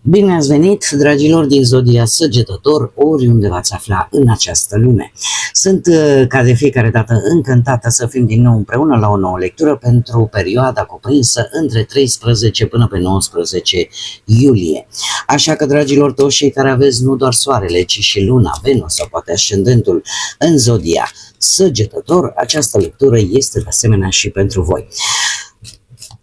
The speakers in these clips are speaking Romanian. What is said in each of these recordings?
Bine ați venit, dragilor din Zodia Săgetător, oriunde v-ați afla în această lume. Sunt, ca de fiecare dată, încântată să fim din nou împreună la o nouă lectură pentru perioada cuprinsă între 13 până pe 19 iulie. Așa că, dragilor, toți cei care aveți nu doar Soarele, ci și Luna, Venus sau poate ascendentul în Zodia Săgetător, această lectură este de asemenea și pentru voi.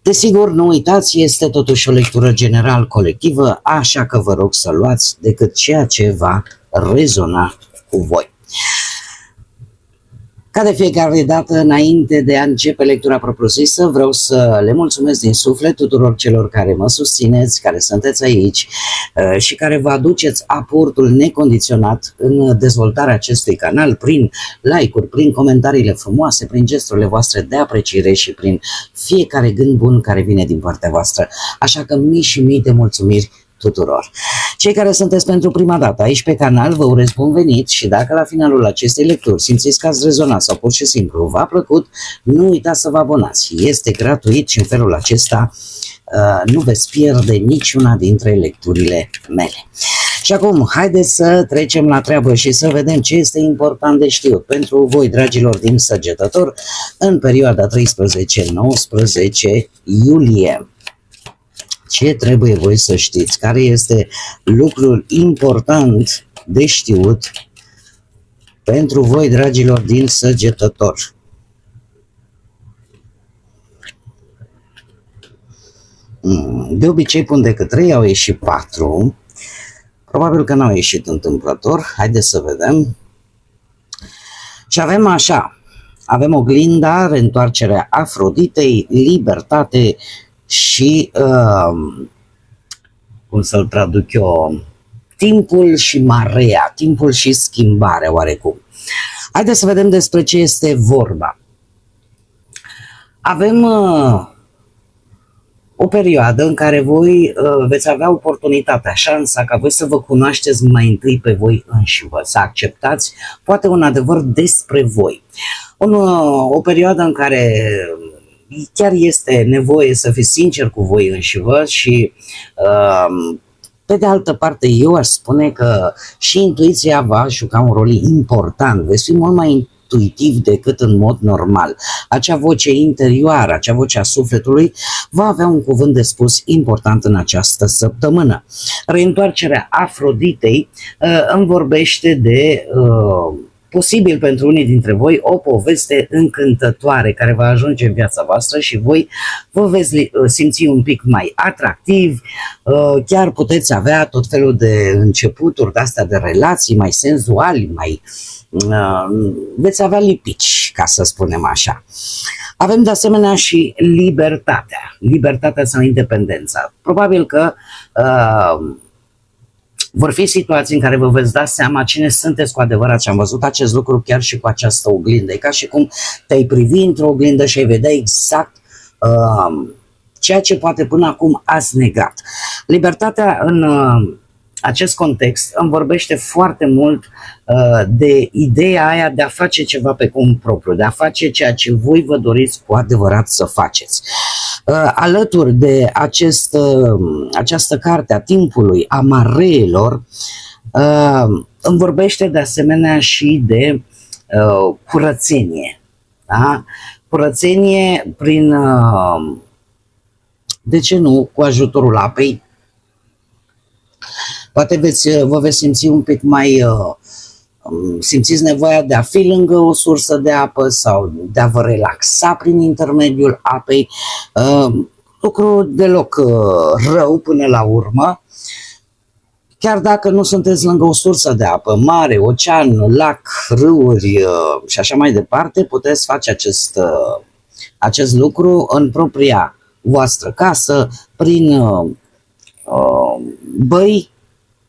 Desigur, nu uitați, este totuși o lectură general colectivă, așa că vă rog să luați decât ceea ce va rezona cu voi. Ca de fiecare dată, înainte de a începe lectura propriu-zisă, vreau să le mulțumesc din suflet tuturor celor care mă susțineți, care sunteți aici și care vă aduceți aportul necondiționat în dezvoltarea acestui canal prin like-uri, prin comentariile frumoase, prin gesturile voastre de apreciere și prin fiecare gând bun care vine din partea voastră. Așa că mii și mii de mulțumiri tuturor. Cei care sunteți pentru prima dată aici pe canal, vă urez bun venit și dacă la finalul acestei lecturi simțiți că ați rezonat sau pur și simplu v-a plăcut, nu uitați să vă abonați. Este gratuit și în felul acesta nu veți pierde niciuna dintre lecturile mele. Și acum, haideți să trecem la treabă și să vedem ce este important de știut pentru voi, dragilor din Săgetător, în perioada 13-19 iulie. Ce trebuie voi să știți? Care este lucrul important de știut pentru voi, dragilor din Săgetător? De obicei pun decât 3, au ieșit 4. Probabil că n-au ieșit întâmplător. Haideți să vedem. Și avem așa. Avem oglinda, reîntoarcerea Afroditei, libertate și, cum să-l traduc eu, timpul și marea, timpul și schimbarea oarecum. Haideți să vedem despre ce este vorba. Avem o perioadă în care voi veți avea oportunitatea, șansa ca voi să vă cunoașteți mai întâi pe voi înșivă, să acceptați poate un adevăr despre voi. O perioadă în care chiar este nevoie să fiți sincer cu voi înșivă și pe de altă parte eu aș spune că și intuiția va juca un rol important, veți fi mult mai intuitiv decât în mod normal. Acea voce interioară, acea voce a sufletului va avea un cuvânt de spus important în această săptămână. Reîntoarcerea Afroditei îmi vorbește de posibil pentru unii dintre voi o poveste încântătoare care va ajunge în viața voastră și voi vă veți simți un pic mai atractiv, chiar puteți avea tot felul de începuturi de-astea de relații mai senzuali, mai veți avea lipici, ca să spunem așa. Avem de asemenea și libertatea sau independența. Probabil că vor fi situații în care vă veți da seama cine sunteți cu adevărat și am văzut acest lucru chiar și cu această oglindă. E ca și cum te-ai privi într-o oglindă și ai vedea exact ceea ce poate până acum ați negat. Libertatea în acest context îmi vorbește foarte mult de ideea aia de a face ceva pe cont propriu, de a face ceea ce voi vă doriți cu adevărat să faceți. Alături de această carte a timpului, a mareelor, îmi vorbește de asemenea și de curățenie. Da? Curățenie prin, de ce nu, cu ajutorul apei. Poate vă veți simți un pic mai, simțiți nevoia de a fi lângă o sursă de apă sau de a vă relaxa prin intermediul apei. Lucru deloc rău până la urmă. Chiar dacă nu sunteți lângă o sursă de apă, mare, ocean, lac, râuri și așa mai departe, puteți face acest lucru în propria voastră casă, prin băi,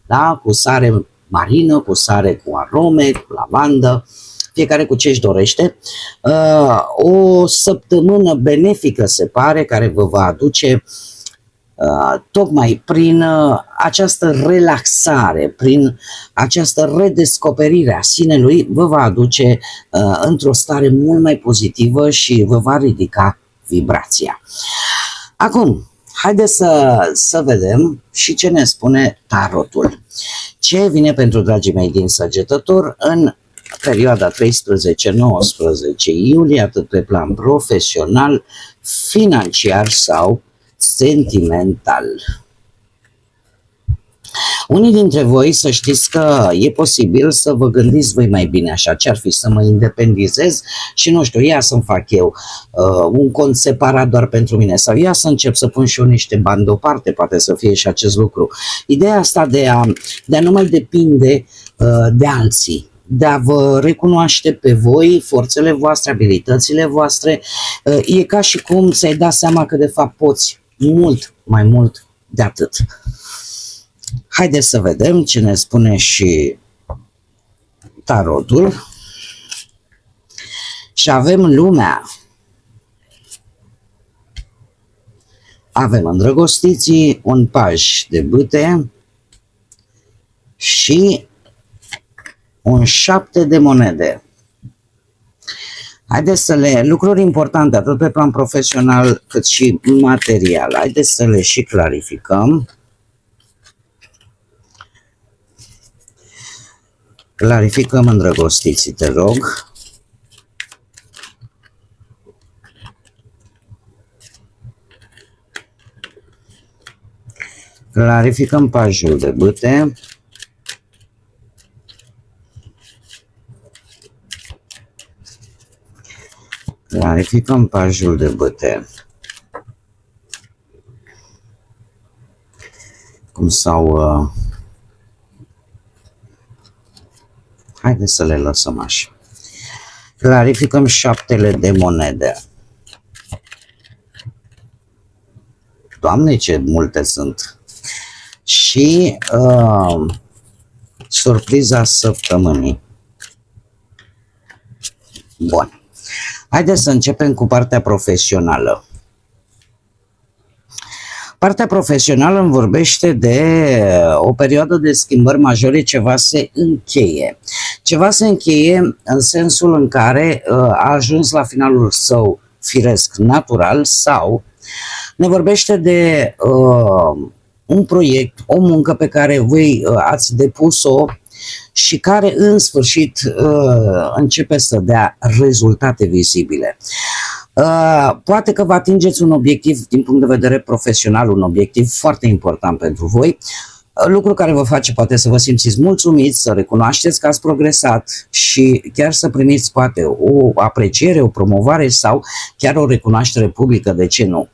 da? Cu sare marină, cu sare cu arome, cu lavandă, fiecare cu ce își dorește. O săptămână benefică se pare, care vă va aduce tocmai prin această relaxare, prin această redescoperire a sinelui, vă va aduce într-o stare mult mai pozitivă și vă va ridica vibrația. Acum, Haideți să vedem și ce ne spune tarotul. Ce vine pentru dragii mei din Săgetător în perioada 13-19 iulie, atât pe plan profesional, financiar sau sentimental. Unii dintre voi să știți că e posibil să vă gândiți voi mai bine așa, ce ar fi să mă independizez și nu știu, ia să-mi fac eu un cont separat doar pentru mine sau ia să încep să pun și eu niște bani deoparte, poate să fie și acest lucru. Ideea asta de a nu mai depinde de alții, de a vă recunoaște pe voi, forțele voastre, abilitățile voastre, e ca și cum ți-ai dat seama că de fapt poți mult mai mult de atât. Haideți să vedem ce ne spune și tarotul. Și avem lumea. Avem îndrăgostiții, un paj de bâte și un 7 de monede. Haideți să le, lucruri importante atât pe plan profesional cât și material, haideți să le și clarificăm. Clarificăm îndrăgostiții, te rog. Clarificăm pajul de bâte. Clarificăm pajul de bâte. Cum s-au... Haideți să le lăsăm așa. Clarificăm 7 de monede. Doamne, ce multe sunt! Și surpriza săptămânii. Bun. Haideți să începem cu partea profesională. Partea profesională îmi vorbește de o perioadă de schimbări majore, ceva se încheie. Ceva se încheie în sensul în care a ajuns la finalul său firesc, natural, sau ne vorbește de un proiect, o muncă pe care voi ați depus-o și care în sfârșit începe să dea rezultate vizibile. Poate că vă atingeți un obiectiv din punct de vedere profesional, un obiectiv foarte important pentru voi, lucru care vă face poate să vă simțiți mulțumiți, să recunoașteți că ați progresat și chiar să primiți poate o apreciere, o promovare sau chiar o recunoaștere publică, de ce nu.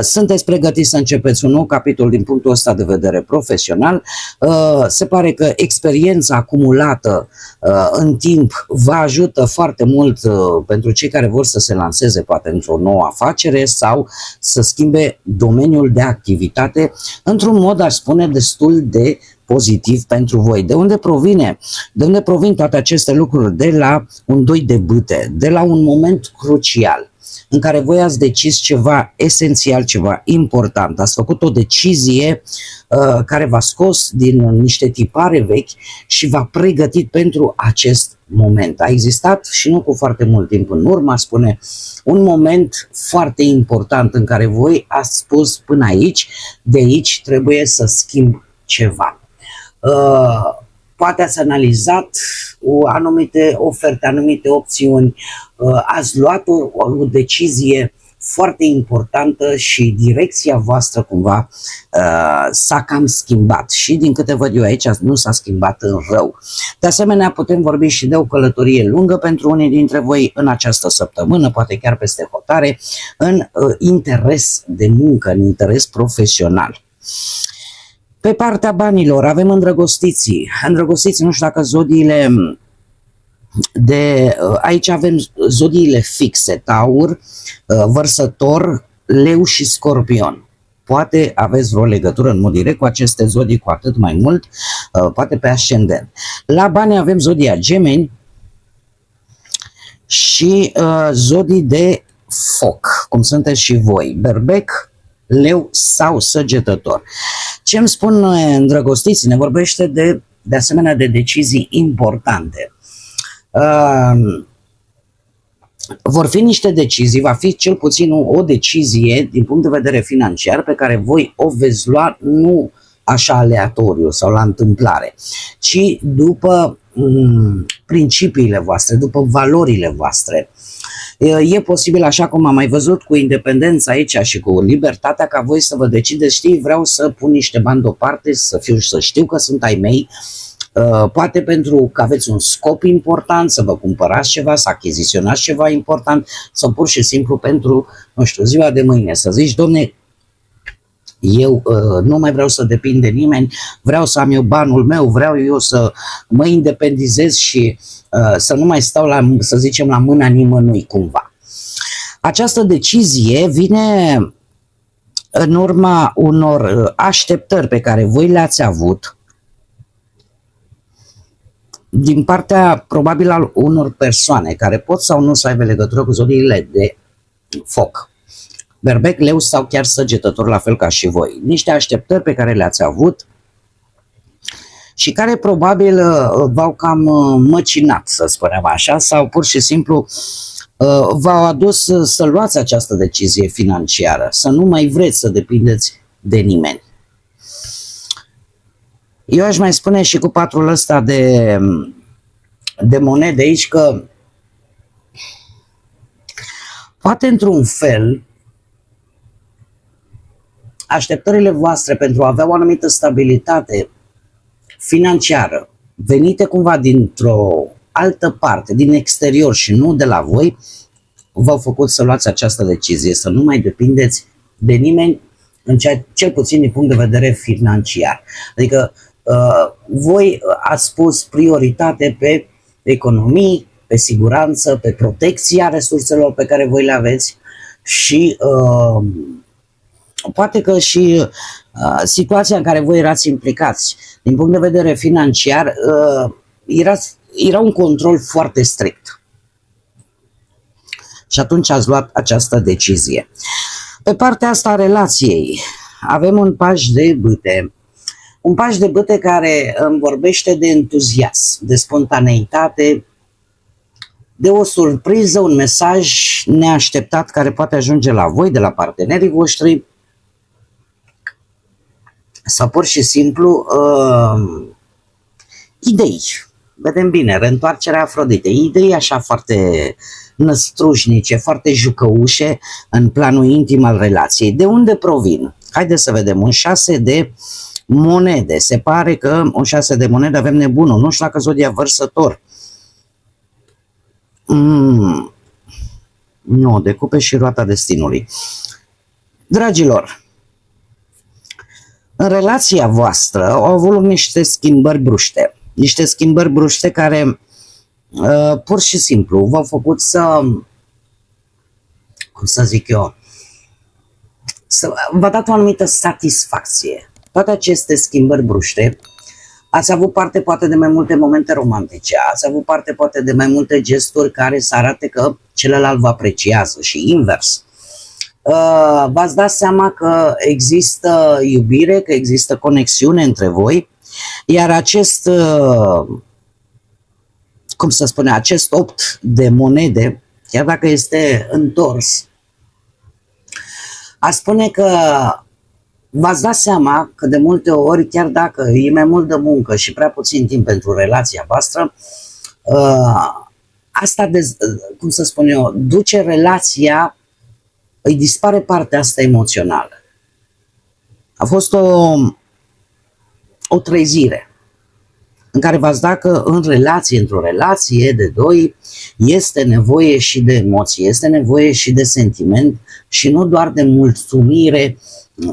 Sunteți pregătiți să începeți un nou capitol din punctul ăsta de vedere profesional. Se pare că experiența acumulată în timp vă ajută foarte mult pentru cei care vor să se lanseze poate într-o nouă afacere sau să schimbe domeniul de activitate într-un mod, aș spune, destul de pozitiv pentru voi. De unde provine? De unde provin toate aceste lucruri? De la un 2 de bâte, de la un moment crucial în care voi ați decis ceva esențial, ceva important. Ați făcut o decizie care v-a scos din niște tipare vechi și v-a pregătit pentru acest moment. A existat și nu cu foarte mult timp în urmă, aș spune, un moment foarte important în care voi ați spus până aici, de aici trebuie să schimb ceva. Poate ați analizat anumite oferte, anumite opțiuni, ați luat o decizie foarte importantă și direcția voastră cumva s-a cam schimbat și din câte văd eu aici nu s-a schimbat în rău. De asemenea putem vorbi și de o călătorie lungă pentru unii dintre voi în această săptămână, poate chiar peste hotare, în interes de muncă, în interes profesional. Pe partea banilor avem îndrăgostiții. Îndrăgostiții, nu știu dacă zodiile aici avem zodiile fixe, Taur, Vărsător, Leu și Scorpion. Poate aveți vreo legătură în mod direct cu aceste zodii, cu atât mai mult, poate pe ascendent. La bani avem zodia Gemeni și zodii de foc, cum sunteți și voi, Berbec, Leu sau Săgetător. Ce îmi spun îndrăgostiții? Ne vorbește de asemenea de decizii importante. vor fi niște decizii, va fi cel puțin o decizie din punct de vedere financiar pe care voi o veți lua nu așa aleatoriu sau la întâmplare, ci după principiile voastre, după valorile voastre. E posibil, așa cum am mai văzut cu independența aici și cu libertatea, ca voi să vă decideți, știi, vreau să pun niște bani deoparte, să știu că sunt ai mei, poate pentru că aveți un scop important, să vă cumpărați ceva, să achiziționați ceva important, sau pur și simplu pentru, nu știu, ziua de mâine, să zici, domne, eu nu mai vreau să depind de nimeni, vreau să am eu banul meu, vreau eu să mă independizez și să nu mai stau, să zicem, la mâna nimănui cumva. Această decizie vine în urma unor așteptări pe care voi le-ați avut din partea probabil al unor persoane care pot sau nu să aibă legătură cu zodiile de foc. Berbec, leu sau chiar săgetător, la fel ca și voi. Niște așteptări pe care le-ați avut și care probabil v-au cam măcinat, să spunem așa, sau pur și simplu v-au adus să luați această decizie financiară, să nu mai vreți să depindeți de nimeni. Eu aș mai spune și cu patrul ăsta de monede aici că poate într-un fel așteptările voastre pentru a avea o anumită stabilitate financiară, venite cumva dintr-o altă parte, din exterior și nu de la voi, v-au făcut să luați această decizie, să nu mai depindeți de nimeni, cel puțin din punct de vedere financiar. Adică voi ați pus prioritate pe economii, pe siguranță, pe protecția resurselor pe care voi le aveți și poate că și situația în care voi erați implicați din punct de vedere financiar era un control foarte strict. Și atunci ați luat această decizie. Pe partea asta a relației avem un paș de bâte. Un paș de bâte care îmi vorbește de entuziasm, de spontaneitate, de o surpriză, un mesaj neașteptat care poate ajunge la voi, de la partenerii voștri, sau pur și simplu idei. Vedem bine, reîntoarcerea Afroditei, idei așa foarte năstrușnice, foarte jucăușe în planul intim al relației. De unde provin? Haideți să vedem, un 6 de monede. Se pare că un 6 de monede avem nebunul, nu știu dacă zodia Vărsător. Nu, de cupe și roata destinului. Dragilor, în relația voastră au avut niște schimbări bruște. Niște schimbări bruște care pur și simplu v-au făcut să, cum să zic eu, să v-a dat o anumită satisfacție. Toate aceste schimbări bruște, ați avut parte poate de mai multe momente romantice, ați avut parte poate de mai multe gesturi care să arate că celălalt vă apreciază și invers. V-ați dat seama că există iubire, că există conexiune între voi, iar acest, cum să spune, acest 8 de monede, chiar dacă este întors, a spune că v-ați dat seama că de multe ori, chiar dacă e mai mult de muncă și prea puțin timp pentru relația voastră, asta, cum să spun eu, duce relația, îi dispare partea asta emoțională. A fost o trezire în care v-ați dat că în relație, într-o relație de doi, este nevoie și de emoție, este nevoie și de sentiment și nu doar de mulțumire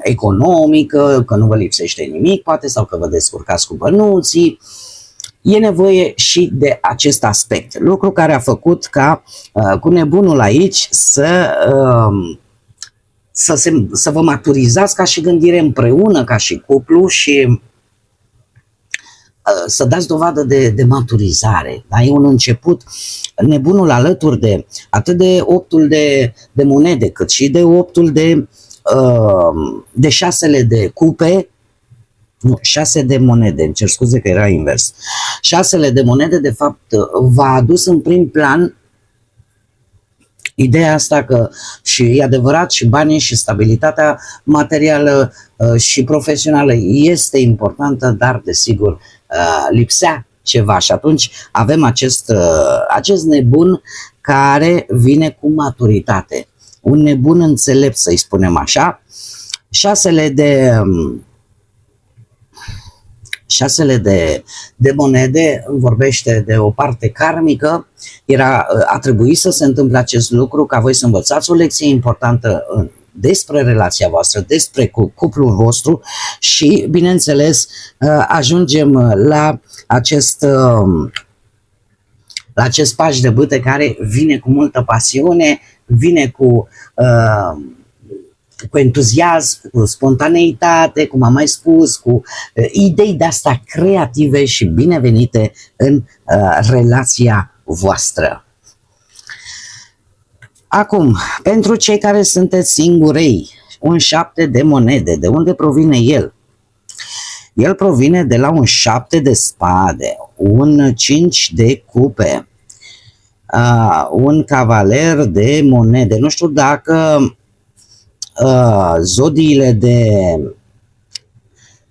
economică, că nu vă lipsește nimic, poate, sau că vă descurcați cu bănuții. E nevoie și de acest aspect, lucru care a făcut ca cu nebunul aici să vă maturizați ca și gândire împreună, ca și cuplu și să dați dovadă de maturizare. Da? E un început. Nebunul alături de atât de 8-ul de monede, cât și de 8-ul de 6-le de cupe, nu, 6 de monede, îmi cer scuze că era invers. 6-le de monede, de fapt, v-a adus în prim plan Ideea asta că și e adevărat și banii și stabilitatea materială și profesională este importantă, dar desigur lipsea ceva și atunci avem acest nebun care vine cu maturitate. Un nebun înțelept, să-i spunem așa. Șasele de monede vorbește de o parte karmică. A trebuit să se întâmple acest lucru ca voi să învățați o lecție importantă despre relația voastră, despre cuplul vostru și, bineînțeles, ajungem la acest paș de bâte care vine cu multă pasiune, vine cu entuziasm, cu spontaneitate, cum am mai spus, cu idei de-astea creative și binevenite în relația voastră. Acum, pentru cei care sunteți singurei, un 7 de monede, de unde provine el? El provine de la un 7 de spade, un 5 de cupe, un cavaler de monede. Nu știu dacă zodiile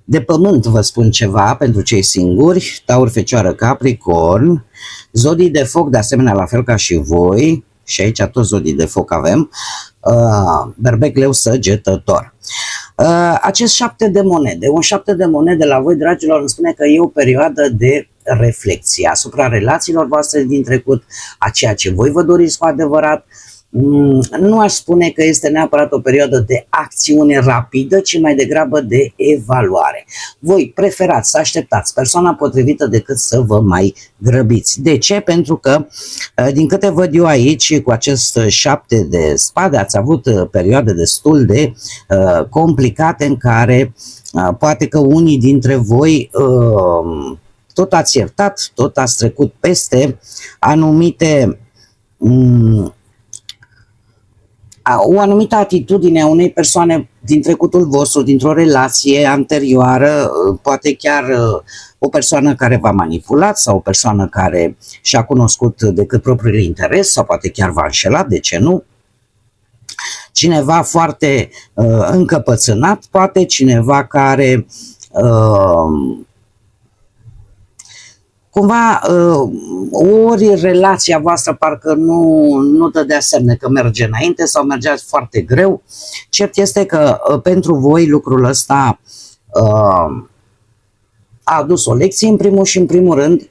de pământ vă spun ceva pentru cei singuri, Taur, Fecioară, Capricorn, zodii de foc de asemenea la fel ca și voi, și aici toți zodii de foc avem, Berbec, Leu, Săgetător. Acest 7 de monede, un 7 de monede la voi, dragilor, îmi spune că e o perioadă de reflexie asupra relațiilor voastre din trecut, a ceea ce voi vă doriți cu adevărat. Nu aș spune că este neapărat o perioadă de acțiune rapidă, ci mai degrabă de evaluare. Voi preferați să așteptați persoana potrivită decât să vă mai grăbiți. De ce? Pentru că, din câte văd eu aici, cu acest 7 de spade, ați avut perioade destul de complicate în care poate că unii dintre voi tot ați iertat, tot ați trecut peste anumite o anumită atitudine a unei persoane din trecutul vostru, dintr-o relație anterioară, poate chiar o persoană care v-a manipulat sau o persoană care și-a cunoscut decât propriul interes sau poate chiar v-a înșelat, de ce nu? Cineva foarte încăpățânat, poate cineva care cumva ori relația voastră parcă nu dădea semne că merge înainte sau mergea foarte greu. Cert este că pentru voi lucrul ăsta a adus o lecție în primul și în primul rând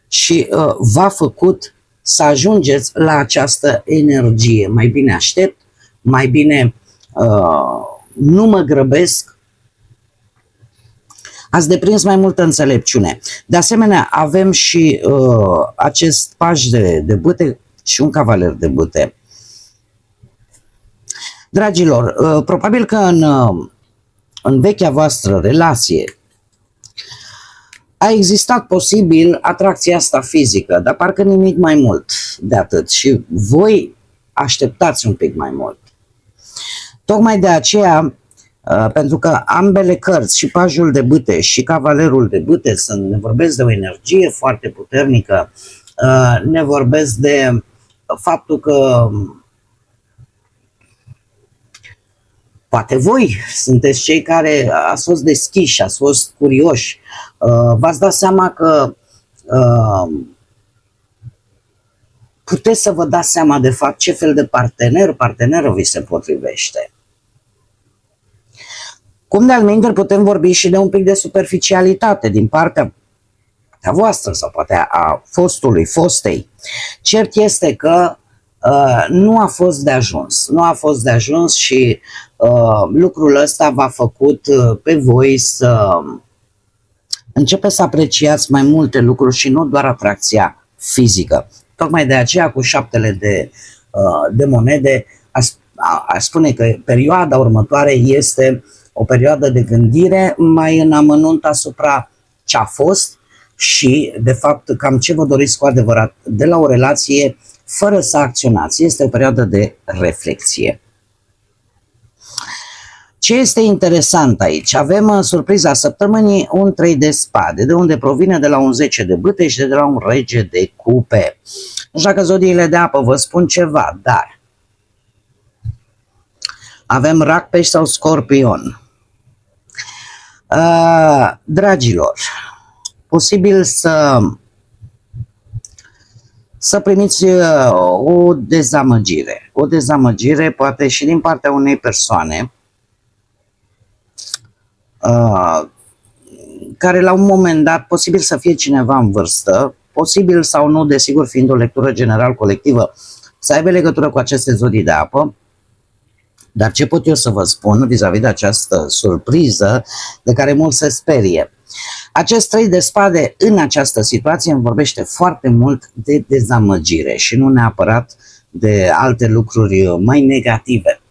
și v-a făcut să ajungeți la această energie. Mai bine aștept, mai bine nu mă grăbesc. Ați deprins mai multă înțelepciune. De asemenea, avem și acest paș de bâte și un cavaler de bâte. Dragilor, probabil că în vechea voastră relație a existat posibil atracția asta fizică, dar parcă nimic mai mult de atât și voi așteptați un pic mai mult. Tocmai de aceea, pentru că ambele cărți, și pajul de bâte și cavalerul de bâte, ne vorbesc de o energie foarte puternică, ne vorbesc de faptul că poate voi sunteți cei care ați fost deschiși, ați fost curioși, v-ați dat seama că puteți să vă dați seama de fapt ce fel de parteneră vi se potrivește. Cum de altminteri putem vorbi și de un pic de superficialitate din partea voastră sau poate a fostei. Cert este că nu a fost de ajuns. Nu a fost de ajuns și lucrul ăsta v-a făcut pe voi să începeți să apreciați mai multe lucruri și nu doar atracția fizică. Tocmai de aceea cu 7 de monede aș spune că perioada următoare este o perioadă de gândire mai în amănunt asupra ce a fost și, de fapt, cam ce vă doriți cu adevărat de la o relație fără să acționați. Este o perioadă de reflexie. Ce este interesant aici? Avem surpriza săptămânii, un 3 de spade, de unde provine de la un 10 de bâte și de la un rege de cupe. Nu știu dacă zodiile de apă vă spun ceva, dar Avem Rac, Pești sau Scorpion. Dragilor, posibil să primiți o dezamăgire. O dezamăgire poate și din partea unei persoane care la un moment dat, posibil să fie cineva în vârstă, posibil sau nu, desigur fiind o lectură general colectivă, să aibă legătură cu aceste zodii de apă. Dar ce pot eu să vă spun vis-a-vis de această surpriză de care mulți se sperie? Acest 3 de spade în această situație îmi vorbește foarte mult de dezamăgire și nu neapărat de alte lucruri mai negative.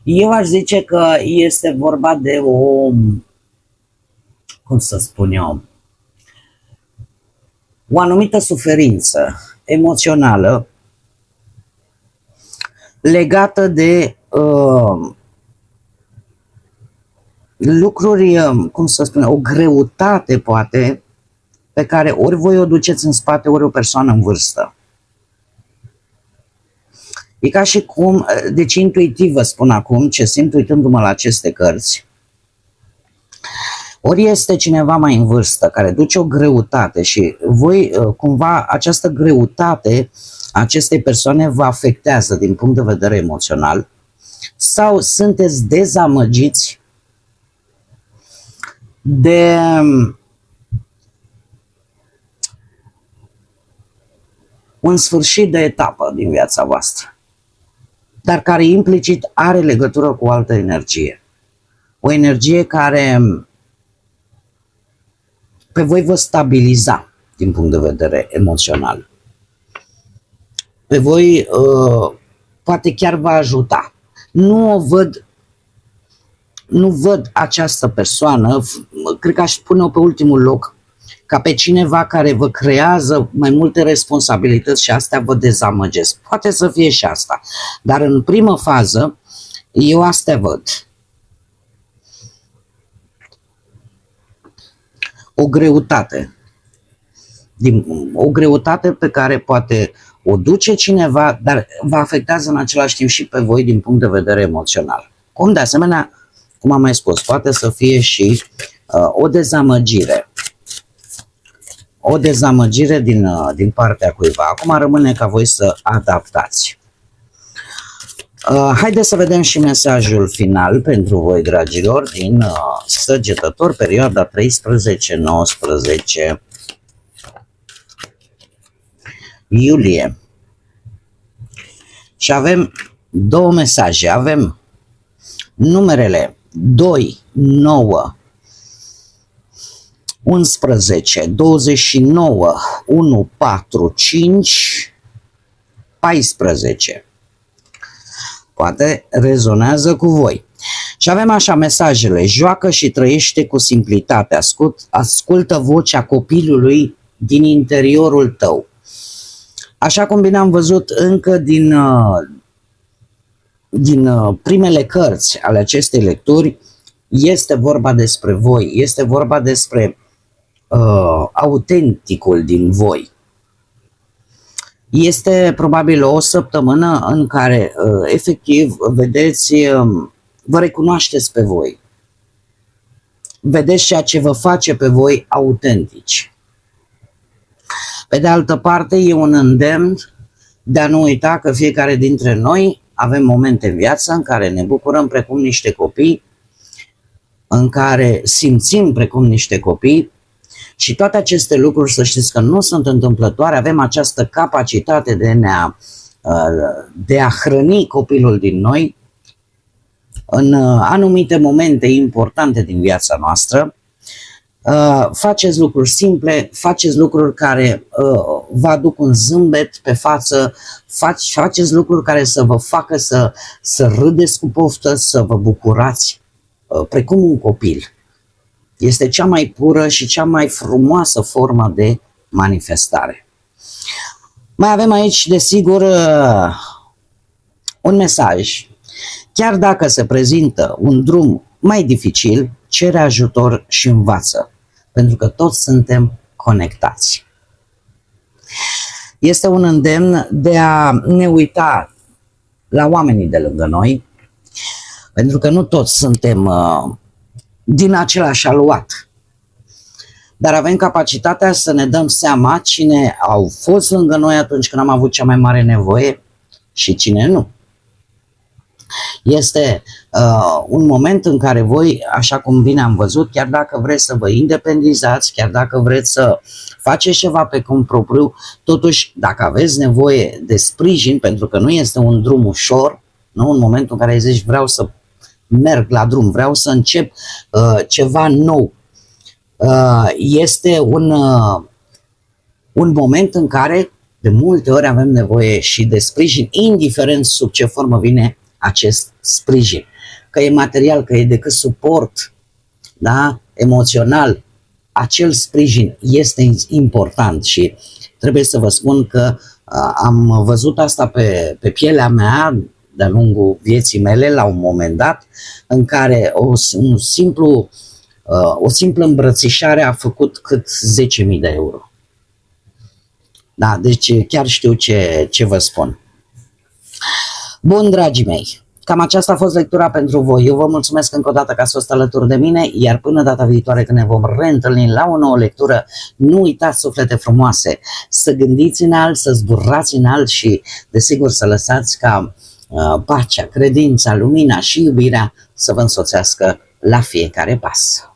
Eu aș zice că este vorba de o, cum să spun eu, o anumită suferință emoțională legată de lucruri, cum să spun, o greutate poate pe care ori voi o duceți în spate, ori o persoană în vârstă. E ca și cum, deci intuitiv vă spun acum ce simt uitându-mă la aceste cărți, ori este cineva mai în vârstă care duce o greutate și voi cumva această greutate acestei persoane vă afectează din punct de vedere emoțional sau sunteți dezamăgiți de un sfârșit de etapă din viața voastră, dar care implicit are legătură cu o altă energie. O energie care pe voi vă stabiliza din punct de vedere emoțional. Pe voi poate chiar vă ajuta. Nu văd această persoană, cred că aș pune-o pe ultimul loc, ca pe cineva care vă creează mai multe responsabilități și astea vă dezamăgesc. Poate să fie și asta, dar în primă fază eu astea văd. O greutate. O greutate pe care poate o duce cineva, dar vă afectează în același timp și pe voi din punct de vedere emoțional. Cum de asemenea, cum am mai spus, poate să fie și o dezamăgire. O dezamăgire din partea cuiva. Acum rămâne ca voi să adaptați. Haideți să vedem și mesajul final pentru voi, dragilor, din Săgetător, perioada 13-19 iulie. Și avem două mesaje. Avem numerele 2, 9, 11, 29, 1, 4, 5, 14. Poate rezonează cu voi. Și avem așa mesajele: joacă și trăiește cu simplitate, ascultă vocea copilului din interiorul tău. Așa cum bine am văzut încă din primele cărți ale acestei lecturi, este vorba despre voi, este vorba despre autenticul din voi. Este probabil o săptămână în care efectiv vedeți, vă recunoașteți pe voi. Vedeți ceea ce vă face pe voi autentici. Pe de altă parte, e un îndemn de a nu uita că fiecare dintre noi avem momente în viață în care ne bucurăm precum niște copii, în care simțim precum niște copii și toate aceste lucruri, să știți că nu sunt întâmplătoare, avem această capacitate de a hrăni copilul din noi în anumite momente importante din viața noastră. Faceți lucruri simple, faceți lucruri care vă aduc un zâmbet pe față, faceți lucruri care să vă facă să râdeți cu poftă, să vă bucurați precum un copil. Este cea mai pură și cea mai frumoasă formă de manifestare. Mai avem aici, desigur, un mesaj. Chiar dacă se prezintă un drum mai dificil, cere ajutor și învață, pentru că toți suntem conectați. Este un îndemn de a ne uita la oamenii de lângă noi, Pentru că nu toți suntem din același aluat. Dar avem capacitatea să ne dăm seama cine au fost lângă noi atunci când am avut cea mai mare nevoie și cine nu. Este un moment în care voi, așa cum bine am văzut, chiar dacă vreți să vă independizați, chiar dacă vreți să faceți ceva pe cont propriu, totuși dacă aveți nevoie de sprijin, pentru că nu este un drum ușor, nu? În momentul în care zici vreau să merg la drum, vreau să încep ceva nou, este un moment în care de multe ori avem nevoie și de sprijin, indiferent sub ce formă vine acest sprijin. Că e material, că e decât suport, da? Emoțional, acel sprijin este important și trebuie să vă spun că am văzut asta pe pielea mea de-a lungul vieții mele la un moment dat, în care o simplă îmbrățișare a făcut cât 10.000 de euro. Da, deci chiar știu ce vă spun. Bun, dragii mei, cam aceasta a fost lectura pentru voi. Eu vă mulțumesc încă o dată că ați fost alături de mine, iar până data viitoare când ne vom reîntâlni la o nouă lectură, nu uitați, suflete frumoase, să gândiți înalt, să zburați înalt și, desigur, să lăsați ca pacea, credința, lumina și iubirea să vă însoțească la fiecare pas.